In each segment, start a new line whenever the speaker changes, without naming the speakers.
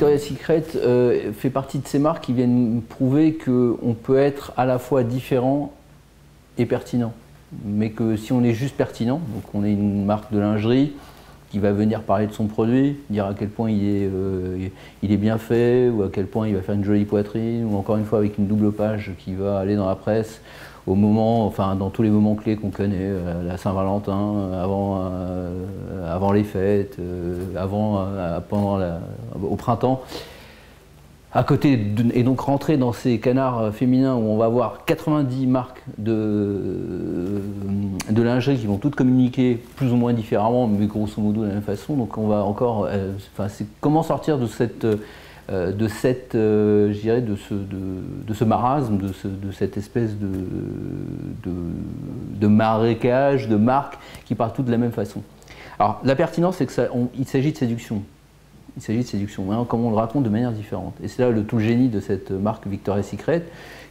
Victoria's Secret fait partie de ces marques qui viennent prouver qu'on peut être à la fois différent et pertinent. Mais que si on est juste pertinent, donc on est une marque de lingerie qui va venir parler de son produit, dire à quel point il est bien fait, ou à quel point il va faire une jolie poitrine, ou encore une fois avec une double page qui va aller dans la presse, au moment, enfin dans tous les moments clés qu'on connaît, la Saint-Valentin, avant les fêtes, au printemps. À côté, et donc rentrer dans ces canards féminins où on va avoir 90 marques de lingerie qui vont toutes communiquer plus ou moins différemment, mais grosso modo de la même façon. Donc on va encore, c'est comment sortir de je dirais, de ce marasme, de cette espèce de marécage de marques qui partent toutes de la même façon. Alors la pertinence, c'est qu'il s'agit de séduction. Il s'agit de séduction, hein, comme on le raconte de manière différente. Et c'est là tout le génie de cette marque Victoria's Secret,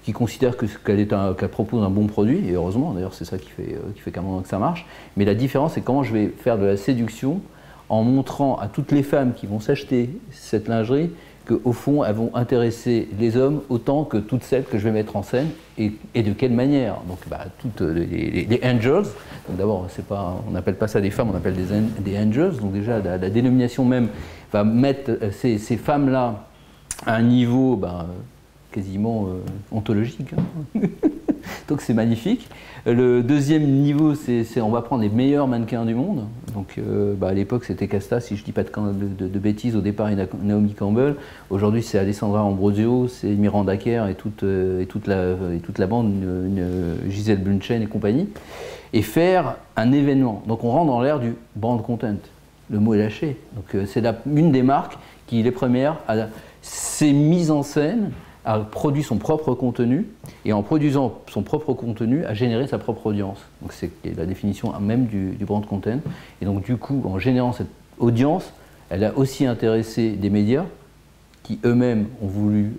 qui considère qu'elle propose un bon produit, et heureusement, d'ailleurs c'est ça qui fait qu'à un moment que ça marche. Mais la différence, c'est comment je vais faire de la séduction en montrant à toutes les femmes qui vont s'acheter cette lingerie qu'au fond, elles vont intéresser les hommes autant que toutes celles que je vais mettre en scène, et de quelle manière. Donc toutes les angels, d'abord on n'appelle pas ça des femmes, on appelle des angels, donc déjà la dénomination même va mettre ces femmes-là à un niveau quasiment ontologique. Hein. Donc c'est magnifique. Le deuxième niveau, on va prendre les meilleurs mannequins du monde. Donc à l'époque c'était Casta, si je ne dis pas de bêtises, au départ Naomi Campbell. Aujourd'hui c'est Alessandra Ambrosio, c'est Miranda Kerr et toute la bande, Gisèle Bündchen et compagnie. Et faire un événement. Donc on rentre dans l'ère du brand content. Le mot est lâché. Donc c'est une des marques qui, les premières, s'est mise en scène, a produit son propre contenu, et en produisant son propre contenu, a généré sa propre audience. Donc c'est la définition même du brand content. Et donc du coup, en générant cette audience, elle a aussi intéressé des médias qui eux-mêmes ont voulu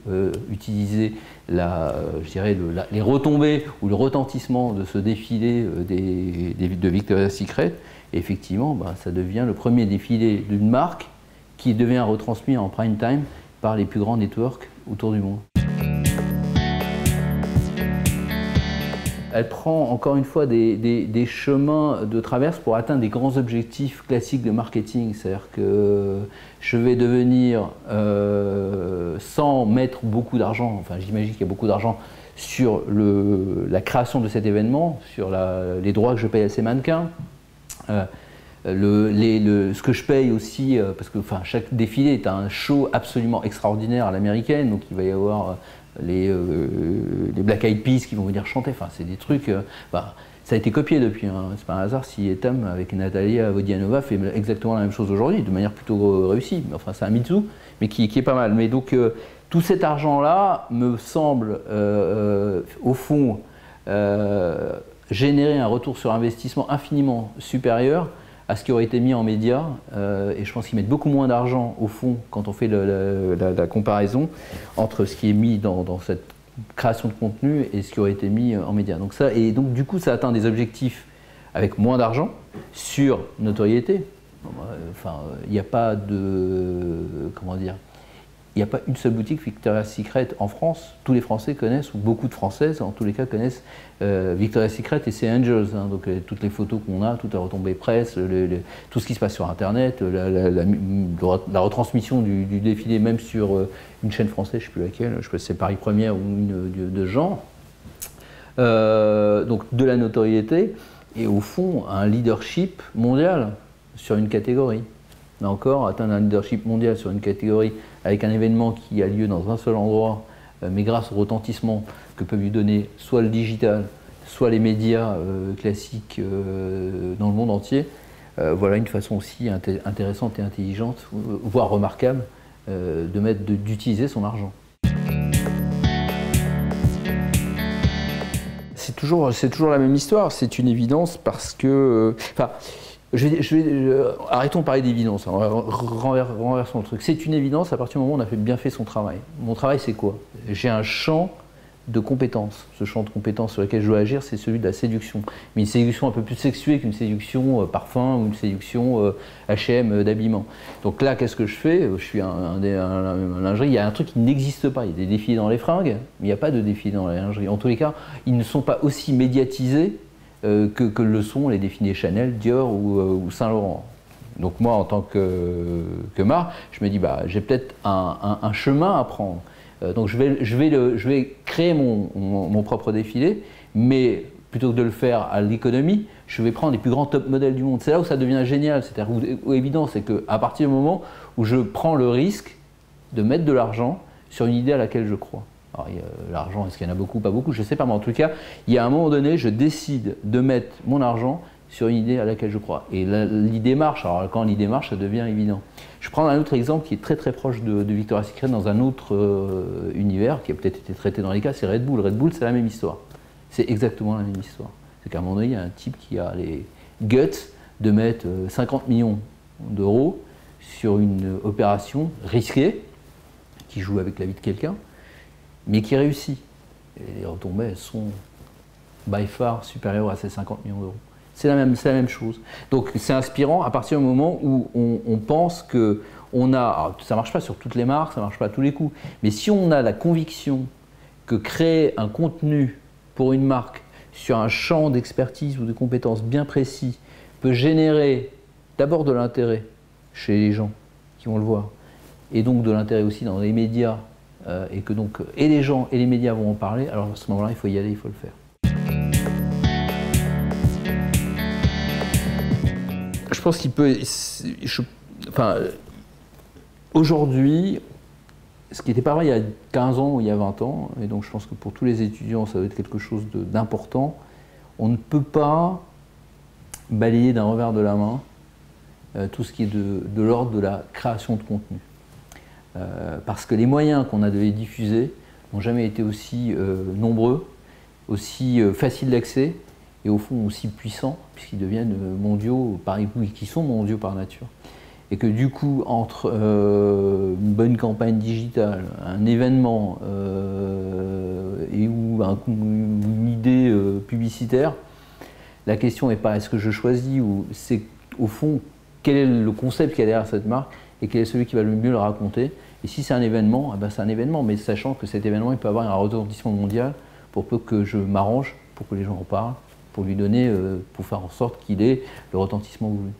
utiliser je dirais les retombées ou le retentissement de ce défilé de Victoria's Secret. Et effectivement, ça devient le premier défilé d'une marque qui devient retransmis en prime time par les plus grands networks autour du monde. Elle prend encore une fois des chemins de traverse pour atteindre des grands objectifs classiques de marketing. C'est-à-dire que je vais devenir, sans mettre beaucoup d'argent, enfin j'imagine qu'il y a beaucoup d'argent sur la création de cet événement, sur les droits que je paye à ces mannequins, ce que je paye aussi, parce que chaque défilé est un show absolument extraordinaire à l'américaine, donc il va y avoir les Black Eyed Peas qui vont venir chanter, c'est des trucs, ça a été copié depuis, hein. C'est pas un hasard si Etam avec Natalia Vodianova fait exactement la même chose aujourd'hui, de manière plutôt réussie, enfin c'est un Mitsu, mais qui est pas mal. Mais donc tout cet argent-là me semble, au fond, générer un retour sur investissement infiniment supérieur à ce qui aurait été mis en médias, et je pense qu'ils mettent beaucoup moins d'argent au fond quand on fait la comparaison entre ce qui est mis dans cette création de contenu et ce qui aurait été mis en médias. Donc du coup ça atteint des objectifs avec moins d'argent sur notoriété. Il n'y a pas comment dire, il n'y a pas une seule boutique Victoria's Secret en France. Tous les Français connaissent, ou beaucoup de Françaises en tous les cas connaissent Victoria's Secret et ses Angels. Hein, donc toutes les photos qu'on a, toute la retombée presse, tout ce qui se passe sur Internet, la retransmission du défilé même sur une chaîne française, je ne sais plus laquelle, je sais pas si c'est Paris Première ou une de genre. Donc de la notoriété et au fond un leadership mondial sur une catégorie. Là encore, atteindre un leadership mondial sur une catégorie avec un événement qui a lieu dans un seul endroit, mais grâce au retentissement que peut lui donner soit le digital, soit les médias classiques dans le monde entier, voilà une façon aussi intéressante et intelligente, voire remarquable, d'utiliser son argent. C'est toujours la même histoire, c'est une évidence parce que... arrêtons de parler d'évidence, renversons le truc. C'est une évidence à partir du moment où on a bien fait son travail. Mon travail, c'est quoi? J'ai un champ de compétences. Ce champ de compétences sur lequel je dois agir, c'est celui de la séduction. Mais une séduction un peu plus sexuée qu'une séduction parfum ou une séduction H&M d'habillement. Donc là, qu'est-ce que je fais? Je suis un lingerie, il y a un truc qui n'existe pas. Il y a des défilés dans les fringues, mais il n'y a pas de défilés dans la lingerie. En tous les cas, ils ne sont pas aussi médiatisés que le sont les défilés Chanel, Dior ou Saint-Laurent. Donc moi, en tant que marque, je me dis, bah, j'ai peut-être un chemin à prendre. Donc je vais créer mon propre défilé, mais plutôt que de le faire à l'économie, je vais prendre les plus grands top modèles du monde. C'est là où ça devient génial, c'est-à-dire où évident, c'est qu'à partir du moment où je prends le risque de mettre de l'argent sur une idée à laquelle je crois. Alors l'argent, est-ce qu'il y en a beaucoup, pas beaucoup, je ne sais pas, mais en tout cas, il y a un moment donné, je décide de mettre mon argent sur une idée à laquelle je crois. Et l'idée marche. Alors quand l'idée marche, ça devient évident. Je prends un autre exemple qui est très très proche de Victoria's Secret dans un autre univers qui a peut-être été traité dans les cas, c'est Red Bull. Red Bull, c'est la même histoire. C'est exactement la même histoire. C'est qu'à un moment donné, il y a un type qui a les guts de mettre 50 millions d'euros sur une opération risquée, qui joue avec la vie de quelqu'un, mais qui réussit. Et les retombées, elles sont by far supérieures à ces 50 millions d'euros. C'est la même chose. Donc c'est inspirant à partir du moment où on pense que on a, alors, ça ne marche pas sur toutes les marques, ça ne marche pas à tous les coups, mais si on a la conviction que créer un contenu pour une marque sur un champ d'expertise ou de compétences bien précis peut générer d'abord de l'intérêt chez les gens qui vont le voir, et donc de l'intérêt aussi dans les médias, et que donc et les gens et les médias vont en parler, alors à ce moment-là, il faut y aller, il faut le faire. Je pense qu'il peut... Enfin, aujourd'hui, ce qui n'était pas vrai il y a 15 ans ou il y a 20 ans, et donc je pense que pour tous les étudiants, ça doit être quelque chose d'important, on ne peut pas balayer d'un revers de la main tout ce qui est de l'ordre de la création de contenu. Parce que les moyens qu'on a de les diffuser n'ont jamais été aussi nombreux, aussi faciles d'accès, et au fond aussi puissants, puisqu'ils deviennent mondiaux, qui sont mondiaux par nature. Et que du coup, entre une bonne campagne digitale, un événement ou une idée publicitaire, la question n'est pas est-ce que je choisis, ou c'est au fond quel est le concept qu'il y a derrière cette marque et quel est celui qui va le mieux le raconter. Et si c'est un événement, eh ben c'est un événement, mais sachant que cet événement il peut avoir un retentissement mondial pour peu que je m'arrange, pour que les gens en parlent, pour lui donner, pour faire en sorte qu'il ait le retentissement voulu.